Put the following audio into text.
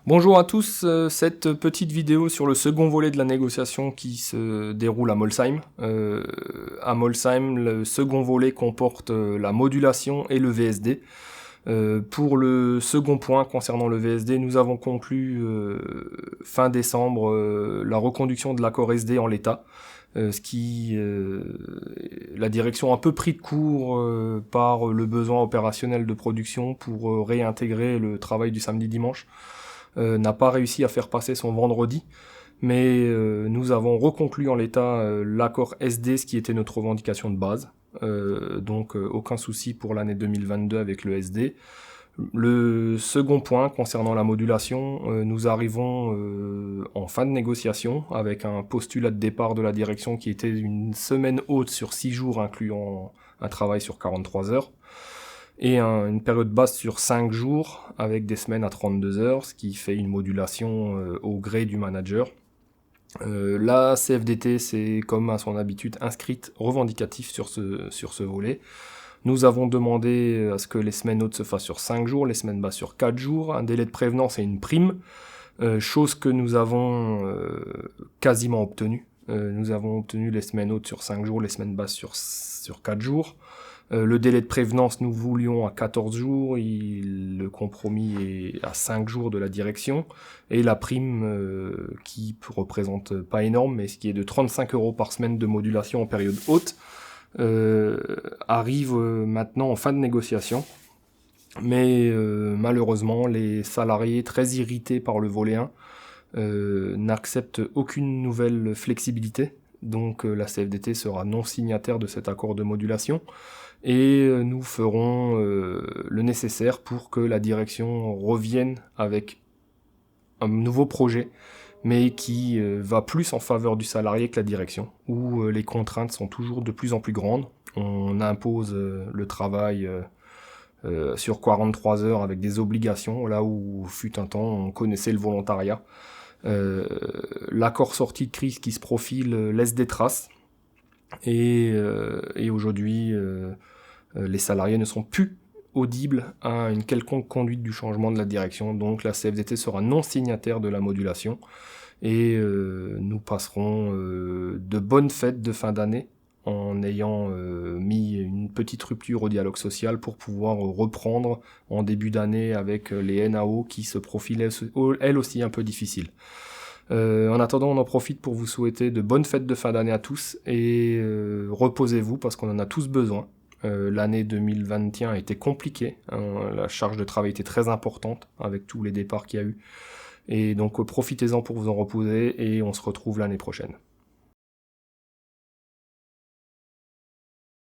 Bonjour à tous, cette petite vidéo sur le second volet de la négociation qui se déroule à Molsheim. À Molsheim, le second volet comporte la modulation et le VSD. Pour le second point concernant le VSD, nous avons conclu fin décembre la reconduction de l'accord SD en l'état. La direction a un peu pris de court par le besoin opérationnel de production pour réintégrer le travail du samedi-dimanche. N'a pas réussi à faire passer son vendredi, mais nous avons reconclu en l'état l'accord SD, ce qui était notre revendication de base. Donc aucun souci pour l'année 2022 avec le SD. Le second point concernant la modulation, nous arrivons en fin de négociation avec un postulat de départ de la direction qui était une semaine haute sur 6 jours incluant un travail sur 43 heures et une période basse sur 5 jours avec des semaines à 32 heures, ce qui fait une modulation au gré du manager. La CFDT s'est, comme à son habitude, inscrite revendicatif sur ce volet. Nous avons demandé à ce que les semaines hautes se fassent sur 5 jours, les semaines basses sur 4 jours, un délai de prévenance et une prime, chose que nous avons quasiment obtenue. Nous avons obtenu les semaines hautes sur 5 jours, les semaines basses sur 4 jours. Le délai de prévenance, nous voulions à 14 jours, le compromis est à 5 jours de la direction, et la prime, qui représente pas énorme, mais ce qui est de 35 € par semaine de modulation en période haute, arrive maintenant en fin de négociation. Mais malheureusement, les salariés très irrités par le volet 1 n'acceptent aucune nouvelle flexibilité, donc la CFDT sera non signataire de cet accord de modulation, et nous ferons le nécessaire pour que la direction revienne avec un nouveau projet, mais qui va plus en faveur du salarié que la direction, où les contraintes sont toujours de plus en plus grandes. On impose le travail sur 43 heures avec des obligations, là où fut un temps on connaissait le volontariat. L'accord sortie de crise qui se profile laisse des traces, et aujourd'hui les salariés ne sont plus audibles à une quelconque conduite du changement de la direction, donc la CFDT sera non signataire de la modulation, et nous passerons de bonnes fêtes de fin d'année en ayant mis une petite rupture au dialogue social pour pouvoir reprendre en début d'année avec les NAO qui se profilaient elles aussi un peu difficiles. En attendant, on en profite pour vous souhaiter de bonnes fêtes de fin d'année à tous, et reposez-vous parce qu'on en a tous besoin. L'année 2021 a été compliquée, hein, la charge de travail était très importante avec tous les départs qu'il y a eu, et donc profitez-en pour vous en reposer, et on se retrouve l'année prochaine.